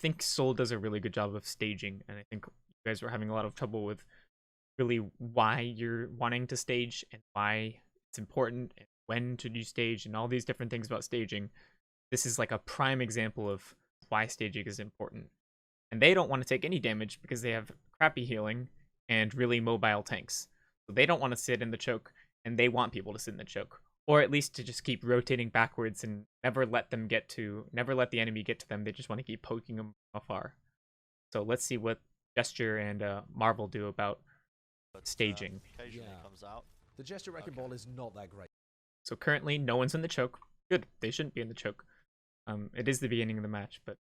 think Seoul does a really good job of staging, and I think you guys were having a lot of trouble with really why you're wanting to stage and why it's important and when should you stage and all these different things about staging. This is like a prime example of why staging is important. And they don't want to take any damage because they have crappy healing and really mobile tanks. So they don't want to sit in the choke, and they want people to sit in the choke. Or at least to just keep rotating backwards and never let the enemy get to them. They just want to keep poking them afar. So let's see what Gesture and Marvel do about staging. Yeah. The Gesture Wrecking Ball is not that great. So currently, no one's in the choke. Good, they shouldn't be in the choke. It is the beginning of the match, but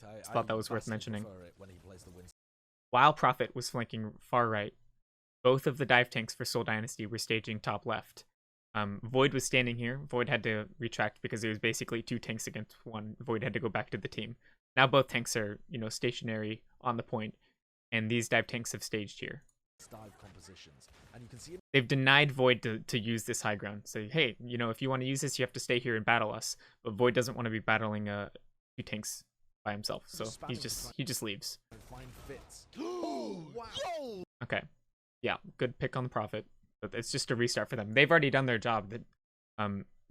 I thought that was worth mentioning. While Prophet was flanking far right, both of the dive tanks for Seoul Dynasty were staging top left. Void was standing here. Void had to retract because it was basically 2 tanks against 1. Void had to go back to the team. Now both tanks are, stationary on the point, and these dive tanks have staged here. Dive compositions, and you can see they've denied Void to use this high ground. Say, hey, if you want to use this, you have to stay here and battle us. But Void doesn't want to be battling 2 tanks by himself, so he just leaves. Oh, wow. Okay, yeah, good pick on the Prophet. But it's just a restart for them. They've already done their job.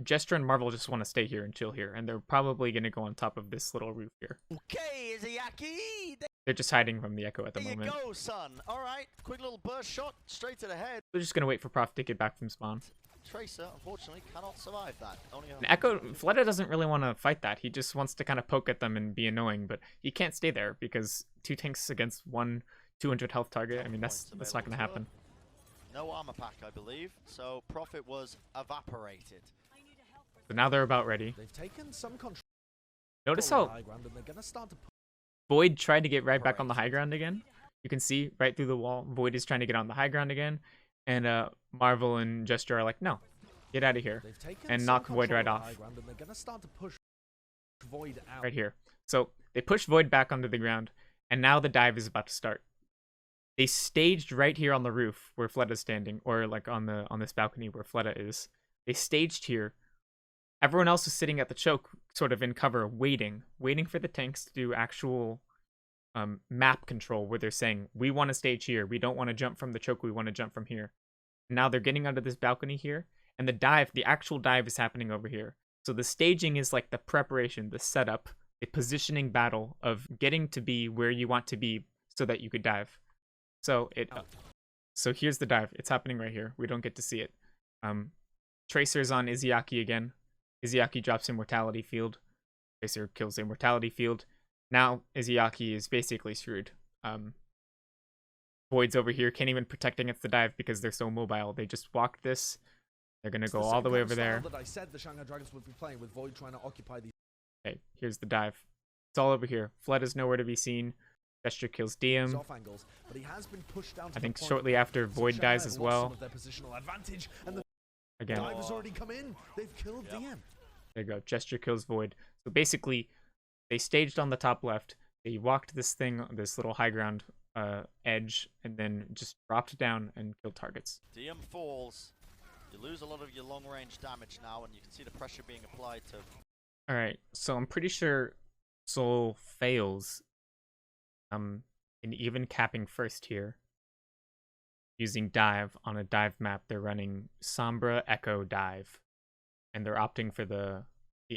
Gesture and Marvel just want to stay here and chill here, and they're probably going to go on top of this little roof here. Okay, Izayaki. They're just hiding from the echo at the moment. There you go, son. All right, quick little burst shot straight to the head. They're just going to wait for Prof to get back from spawn. Tracer, unfortunately, cannot survive that. Only Echo, Fleta doesn't really want to fight that. He just wants to kind of poke at them and be annoying, but he can't stay there because 2 tanks against 1 200 health target. I mean, that's not going to happen. No armor pack, I believe, so Prophet was evaporated. So now they're about ready. They've taken some control. Notice how to Void tried to get right back on the high ground again. You can see right through the wall, Void is trying to get on the high ground again, and Marvel and Gesture are like, no, get out of here, and knock Void right off. Right here. So they push Void back onto the ground, and now the dive is about to start. They staged right here on the roof where Fleta's standing, or like on this balcony where Fleta is. They staged here. Everyone else is sitting at the choke, sort of in cover, waiting for the tanks to do actual map control, where they're saying, we want to stage here. We don't want to jump from the choke. We want to jump from here. Now they're getting onto this balcony here, and the actual dive is happening over here. So the staging is like the preparation, the setup, the positioning battle of getting to be where you want to be so that you could dive. So here's the dive. It's happening right here. We don't get to see it. Tracer's on Izayaki again. Izayaki drops Immortality Field. Tracer kills Immortality Field. Now Izayaki is basically screwed. Void's over here, can't even protect against the dive because they're so mobile. They just walked this. They're gonna go all the way over there. That I said the Shanghai Dragons would be playing with Void trying to occupy these. Okay, here's the dive. It's all over here. Flood is nowhere to be seen. Gesture kills DM. I think shortly after Void dies as well. Again. Dive has already come in. They've killed DM. There you go. Gesture kills Void. So basically, they staged on the top left. They walked this little high ground edge, and then just dropped down and killed targets. DM falls. You lose a lot of your long range damage now, and you can see the pressure being applied to. All right, so I'm pretty sure Seoul fails. In even capping first here, using dive on a dive map. They're running Sombra Echo dive, and they're opting for the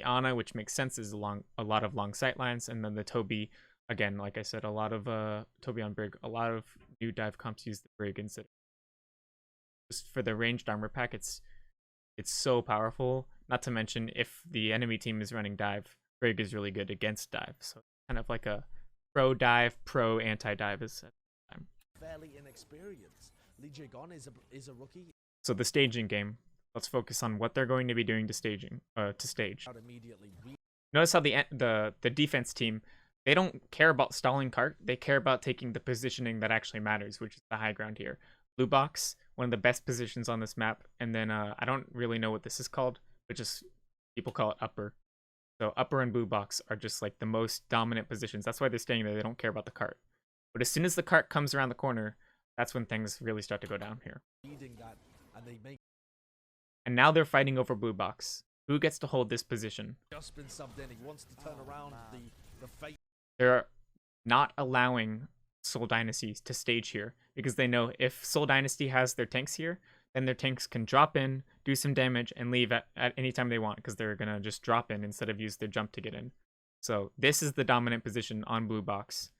Ana, which makes sense, is a lot of long sight lines, and then the Toby, again, like I said, a lot of Toby on Brig. A lot of new dive comps use the Brig instead. Just for the ranged armor pack, it's so powerful. Not to mention, if the enemy team is running dive, Brig is really good against dive. So kind of like a pro dive, pro anti dive is at the time. Fairly inexperienced. Lee Jae-gon is a rookie. So the staging game. Let's focus on what they're going to be doing to stage. Notice how the defense team, they don't care about stalling cart. They care about taking the positioning that actually matters, which is the high ground here. Blue box, one of the best positions on this map, and then I don't really know what this is called, but just people call it upper. So upper and blue box are just like the most dominant positions. That's why they're staying there. They don't care about the cart. But as soon as the cart comes around the corner, that's when things really start to go down here. And now they're fighting over blue box. Who gets to hold this position? Just been subbed in. He wants to turn around the fate. not allowing Seoul Dynasty to stage here, because they know if Seoul Dynasty has their tanks here, then their tanks can drop in, do some damage, and leave at any time they want, because they're going to just drop in instead of use their jump to get in. So this is the dominant position on blue box.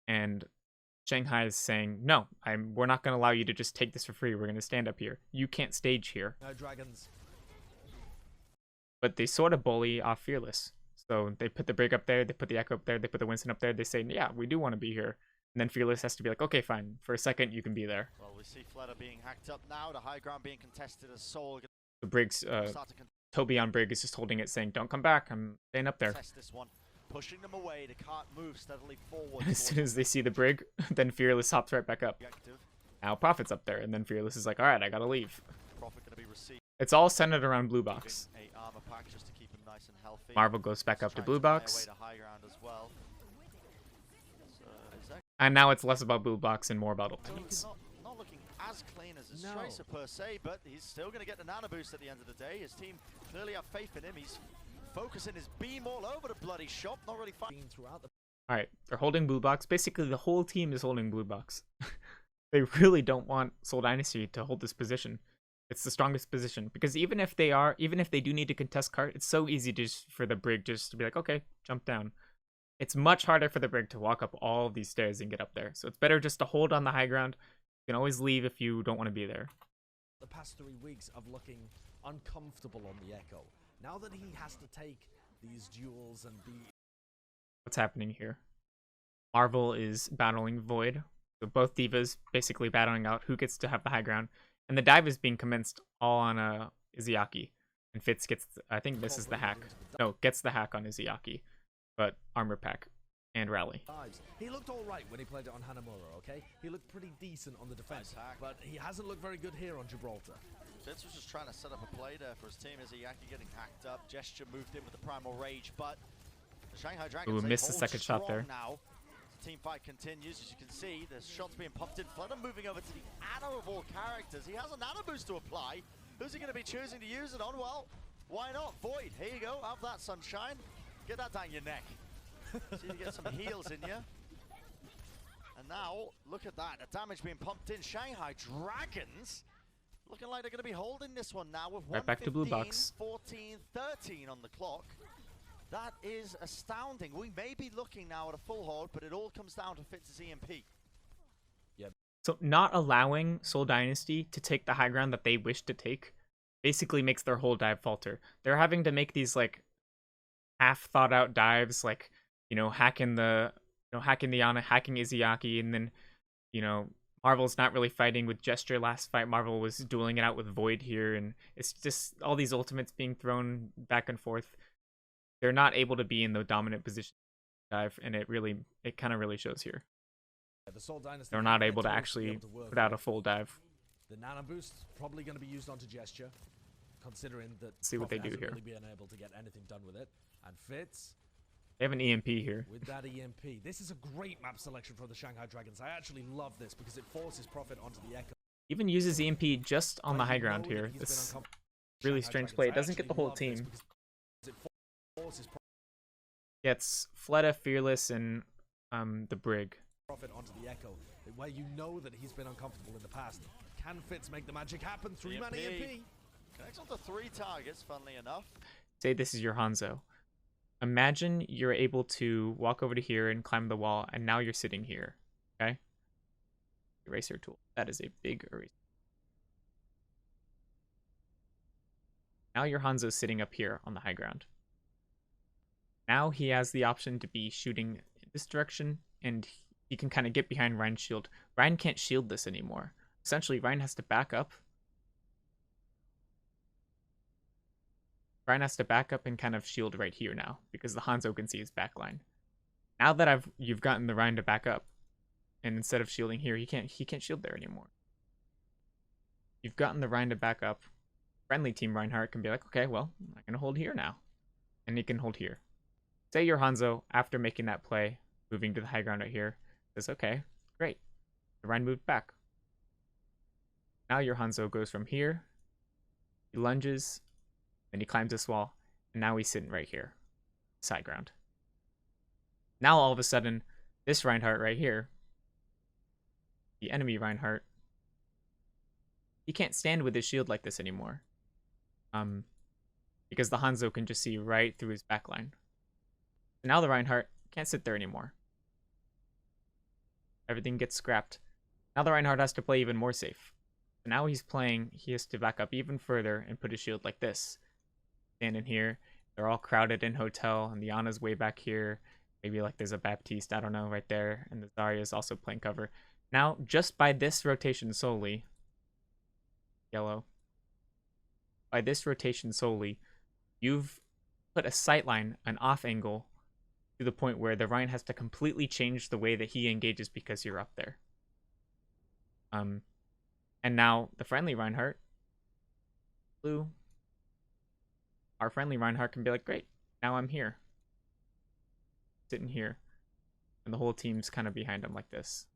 And Shanghai is saying, no, we're not going to allow you to just take this for free. We're going to stand up here. You can't stage here. No dragons. But they sort of bully off Fearless. So they put the Brig up there, they put the Echo up there, they put the Winston up there. They say, yeah, we do want to be here. And then Fearless has to be like, okay, fine. For a second, you can be there. Well, we see Fleta being hacked up now. The high ground being contested as Soul. The Brig's, Toby on Brig is just holding it, saying, don't come back. I'm staying up there. Test this one. Pushing them away. They can't move steadily forward. As soon as they see the Brig, then Fearless hops right back up. Now Prophet's up there, and then Fearless is like, all right, I gotta leave. Prophet gonna be received. It's all centered around blue box. A armor pack just to keep him nice and healthy. Marvel goes back up to blue box. To high ground as well. So, and now it's less about blue box and more about ultimates. Not looking as clean as a Tracer per se, but he's still going to get the nano boost at the end of the day. His team clearly have faith in him. He's focusing his beam all over the bloody shop, not really fighting throughout the... Alright, they're holding blue box. Basically, the whole team is holding blue box. They really don't want Seoul Dynasty to hold this position. It's the strongest position, because even if they do need to contest cart, it's so easy just for the Brig just to be like, okay, jump down. It's much harder for the Brig to walk up all of these stairs and get up there. So it's better just to hold on the high ground. You can always leave if you don't want to be there. The past 3 weeks of looking uncomfortable on the Echo. Now that he has to take these duels and be... What's happening here? Marvel is battling Void. So both divas basically battling out who gets to have the high ground. And the dive is being commenced all on Izayaki. And Fitz gets, I think this is the hack. No, gets the hack on Izayaki. But armor pack and rally. He looked alright when he played it on Hanamura, okay? He looked pretty decent on the defense, but he hasn't looked very good here on Gibraltar. Fitz was just trying to set up a play there for his team. Izayaki getting hacked up. Gesture moved in with the Primal Rage, but the Shanghai Dragons missed the second shot there. Now. Team fight continues, as you can see. There's shots being pumped in. Fleta moving over to the Anno of all characters. He has a nano boost to apply. Who's he going to be choosing to use it on? Well, why not? Void, here you go. Have that, sunshine. Get that down your neck. See you get some heals in you. And now, look at that. The damage being pumped in. Shanghai Dragons looking like they're going to be holding this one now with right back to blue box. 14, 13 on the clock. That is astounding. We may be looking now at a full hold, but it all comes down to Fitz's EMP. Yep. So not allowing Seoul Dynasty to take the high ground that they wish to take basically makes their whole dive falter. They're having to make these like half thought out dives, like, you know, hacking the Ana, hacking Izayaki, and then, you know, Marvel's not really fighting with Gesture last fight. Marvel was dueling it out with Void here, and it's just all these ultimates being thrown back and forth. They're not able to be in the dominant position dive, and it kind of really shows here. Yeah, the Seoul Dynasty, they're not able to actually put out a full dive. The nano boost probably going to be used onto Gesture, considering that see what they do here. Really been able to get anything done with it, and Fitz. They have an EMP here. With that EMP, this is a great map selection for the Shanghai Dragons. I actually love this because it forces Prophet onto the Echo. Even uses EMP just on the high ground here. This really strange play. It doesn't get the whole team. Gets Fleta, Fearless, and the Brig. Prophet onto the Echo, where you know that he's been uncomfortable in the past. Can Fitz make the magic happen? 3-man EMP. Connects onto 3 targets, funnily enough. Say this is your Hanzo. Imagine you're able to walk over to here and climb the wall, and now you're sitting here. Okay? Eraser tool. That is a big eraser. Now your Hanzo's sitting up here on the high ground. Now he has the option to be shooting in this direction, and he can kind of get behind Ryan's shield. Ryan can't shield this anymore. Essentially, Ryan has to back up. Ryan has to back up and kind of shield right here now, because the Hanzo can see his backline. Now that you've gotten the Ryan to back up, and instead of shielding here, he can't shield there anymore. You've gotten the Ryan to back up. Friendly team Reinhardt can be like, okay, well, I'm gonna hold here now, and he can hold here. Say your Hanzo, after making that play, moving to the high ground right here, says, okay, great. The Ryan moved back. Now your Hanzo goes from here, he lunges, then he climbs this wall, and now he's sitting right here, side ground. Now all of a sudden, this Reinhardt right here, the enemy Reinhardt, he can't stand with his shield like this anymore. Because the Hanzo can just see right through his backline. So now the Reinhardt can't sit there anymore. Everything gets scrapped. Now the Reinhardt has to play even more safe. So now he has to back up even further and put his shield like this. Stand in here. They're all crowded in hotel, and the Ana's way back here. Maybe like there's a Baptiste, I don't know, right there. And the Zarya is also playing cover. Now, just by this rotation solely, yellow, by this rotation solely, you've put a sightline, an off angle, to the point where the Rein has to completely change the way that he engages because you're up there. And now the friendly Reinhardt, blue, our friendly Reinhardt can be like, great, now I'm here. Sitting here. And the whole team's kind of behind him like this.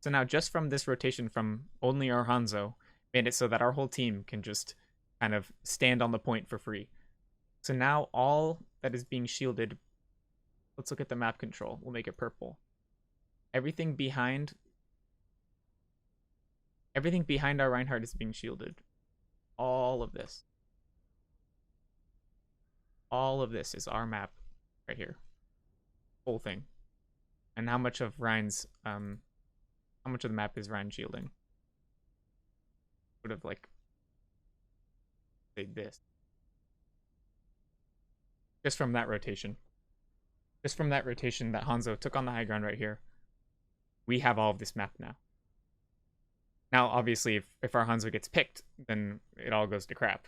So now just from this rotation from only our Hanzo, made it so that our whole team can just kind of stand on the point for free. So now all that is being shielded, let's look at the map control. We'll make it purple. Everything behind our Reinhardt is being shielded. All of this. All of this is our map right here. Whole thing. And how much of Rein's how much of the map is Rein shielding? Would have like say this. Just from that rotation. Just from that rotation that Hanzo took on the high ground right here. We have all of this map now. Now, obviously, if our Hanzo gets picked, then it all goes to crap.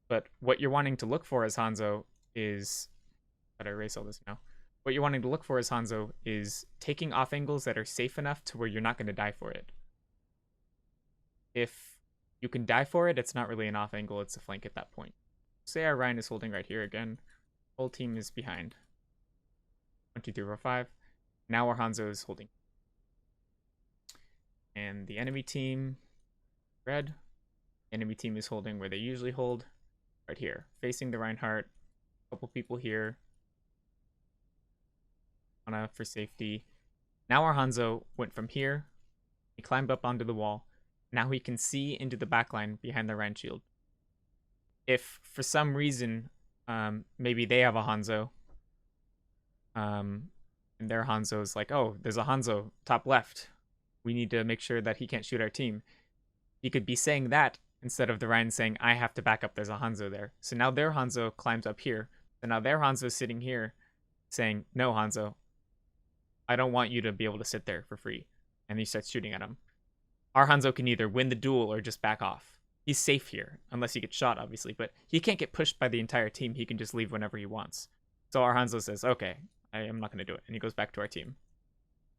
But what you're wanting to look for as Hanzo is... Gotta erase all this now. What you're wanting to look for as Hanzo is taking off angles that are safe enough to where you're not going to die for it. If you can die for it, it's not really an off angle, it's a flank at that point. Say our Rein is holding right here again. Whole team is behind. 1, 2, 3, 4, 5. Now our Hanzo is holding. And the enemy team, red. The enemy team is holding where they usually hold, right here, facing the Reinhardt. A couple people here. Ana for safety. Now our Hanzo went from here. He climbed up onto the wall. Now he can see into the backline behind the Rein shield. If for some reason, maybe they have a Hanzo, and their Hanzo is like, oh, there's a Hanzo top left. We need to make sure that he can't shoot our team. He could be saying that instead of the Rein saying, I have to back up, there's a Hanzo there. So now their Hanzo climbs up here. So now their Hanzo is sitting here saying, no, Hanzo, I don't want you to be able to sit there for free. And he starts shooting at him. Our Hanzo can either win the duel or just back off. He's safe here, unless he gets shot, obviously. But he can't get pushed by the entire team. He can just leave whenever he wants. So our Hanzo says, okay, I am not going to do it. And he goes back to our team.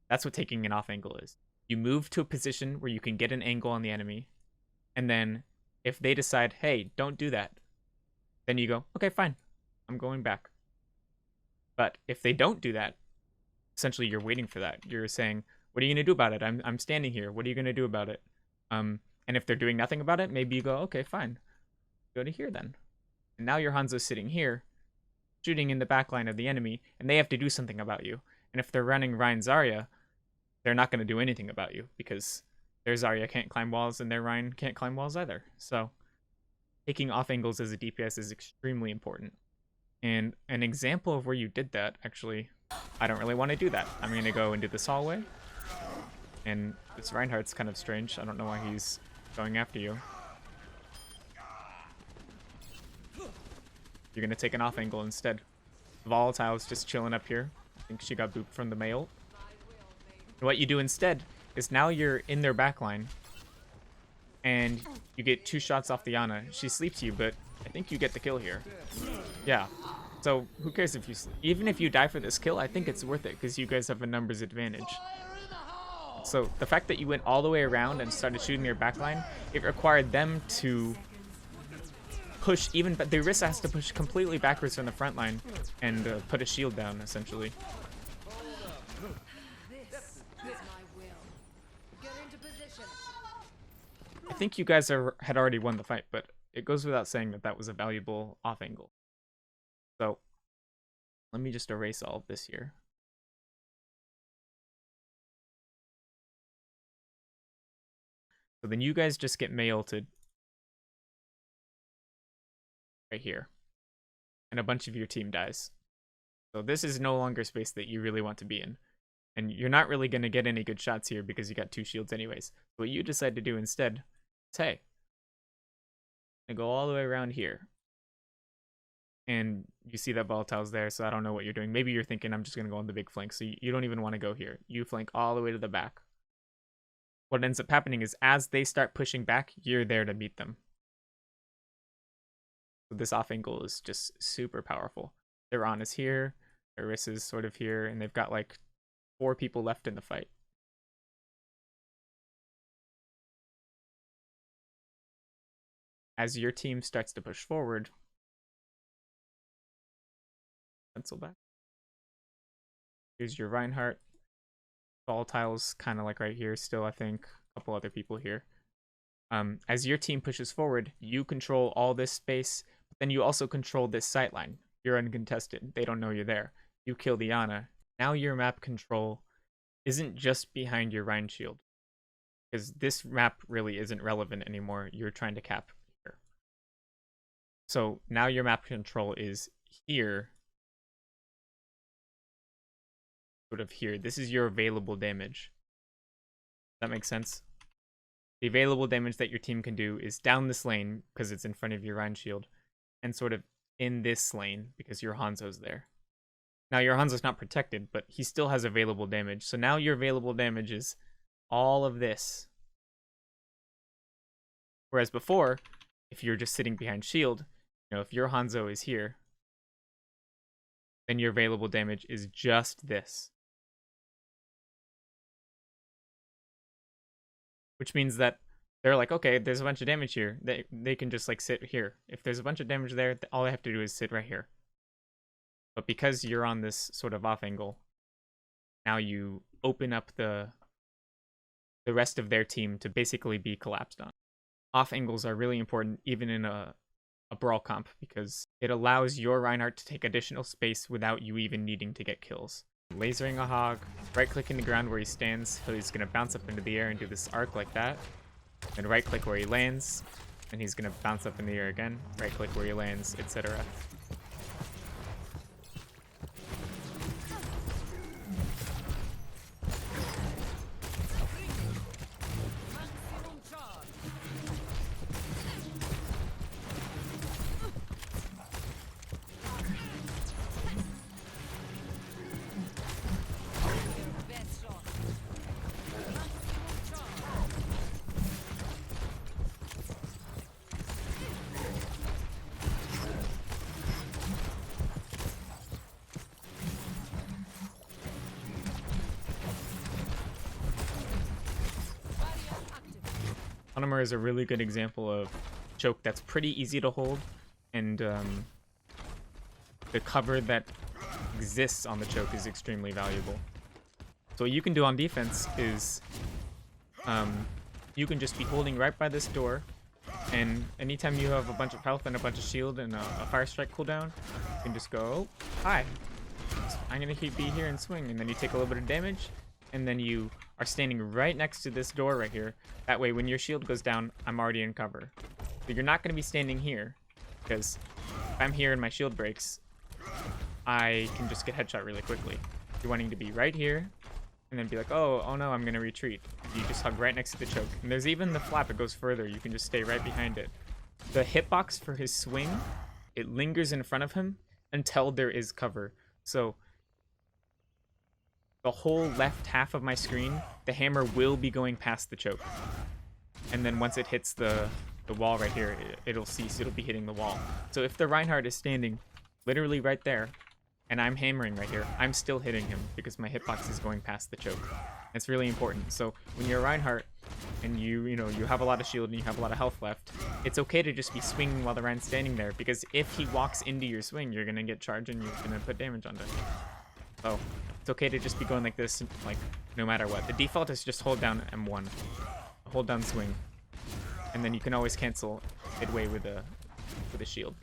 That's what taking an off angle is. You move to a position where you can get an angle on the enemy. And then if they decide, hey, don't do that, then you go, okay, fine. I'm going back. But if they don't do that, essentially you're waiting for that. You're saying, what are you going to do about it? I'm standing here. What are you going to do about it? And if they're doing nothing about it, maybe you go, okay, fine. Go to here then. And now your Hanzo's sitting here, shooting in the backline of the enemy, and they have to do something about you. And if they're running Rein Zarya, they're not going to do anything about you because their Zarya can't climb walls and their Rein can't climb walls either. So taking off angles as a DPS is extremely important. And an example of where you did that, actually, I don't really want to do that. I'm going to go into this hallway. And this Reinhardt's kind of strange. I don't know why he's going after you. You're going to take an off angle instead. Volatile's just chilling up here. I think she got booped from the mail. And what you do instead is now you're in their backline. And you get 2 shots off the Ana. She sleeps you, but I think you get the kill here. Yeah. So who cares if you sleep? Even if you die for this kill, I think it's worth it because you guys have a numbers advantage. So the fact that you went all the way around and started shooting their backline, it required them to push even, but the Orisa has to push completely backwards from the front line and put a shield down, essentially. I think you guys had already won the fight, but it goes without saying that that was a valuable off angle. So let me just erase all of this here. So then you guys just get Mei ulted right here. And a bunch of your team dies. So this is no longer space that you really want to be in. And you're not really going to get any good shots here because you got 2 shields anyways. What you decide to do instead is, hey, I go all the way around here. And you see that volatile's there, so I don't know what you're doing. Maybe you're thinking, I'm just going to go on the big flank. So you don't even want to go here. You flank all the way to the back. What ends up happening is as they start pushing back, you're there to meet them. So this off angle is just super powerful. Their On is here, Erissa's sort of here, and they've got like 4 people left in the fight. As your team starts to push forward, pencil back. Here's your Reinhardt. Volatile's kind of like right here still, I think. A couple other people here. As your team pushes forward, you control all this space, but then you also control this sightline. You're uncontested. They don't know you're there. You kill the Ana. Now your map control isn't just behind your Rein shield. Because this map really isn't relevant anymore. You're trying to cap here. So now your map control is here. Sort of here. This is your available damage. Does that make sense? The available damage that your team can do is down this lane because it's in front of your Rein shield, and sort of in this lane because your Hanzo's there. Now your Hanzo's not protected, but he still has available damage. So now your available damage is all of this. Whereas before, if you're just sitting behind shield, if your Hanzo is here, then your available damage is just this. Which means that they're like, okay, there's a bunch of damage here. They can just like sit here. If there's a bunch of damage there, all they have to do is sit right here. But because you're on this sort of off angle, now you open up the rest of their team to basically be collapsed on. Off angles are really important even in a Brawl comp because it allows your Reinhardt to take additional space without you even needing to get kills. Lasering a hog, right-clicking the ground where he stands, so he's going to bounce up into the air and do this arc like that. And right-click where he lands, and he's going to bounce up in the air again. Right-click where he lands, etc. Hanamura is a really good example of choke that's pretty easy to hold, and the cover that exists on the choke is extremely valuable. So what you can do on defense is you can just be holding right by this door, and anytime you have a bunch of health and a bunch of shield and a fire strike cooldown, you can just go, hi, I'm gonna be here and swing, and then you take a little bit of damage, and then you are standing right next to this door right here. That way when your shield goes down, I'm already in cover. So you're not going to be standing here, because if I'm here and my shield breaks, I can just get headshot really quickly. You're wanting to be right here, and then be like, oh no, I'm going to retreat. You just hug right next to the choke. And there's even the flap, it goes further. You can just stay right behind it. The hitbox for his swing, it lingers in front of him until there is cover. So the whole left half of my screen, the hammer will be going past the choke. And then once it hits the wall right here, it'll cease. It'll be hitting the wall. So if the Reinhardt is standing literally right there, and I'm hammering right here, I'm still hitting him because my hitbox is going past the choke. It's really important. So when you're a Reinhardt and you have a lot of shield and you have a lot of health left, it's okay to just be swinging while the Rein's standing there, because if he walks into your swing, you're gonna get charged and you're gonna put damage onto him. So it's okay to just be going like this, like no matter what. The default is just hold down M1, hold down swing, and then you can always cancel midway with a shield.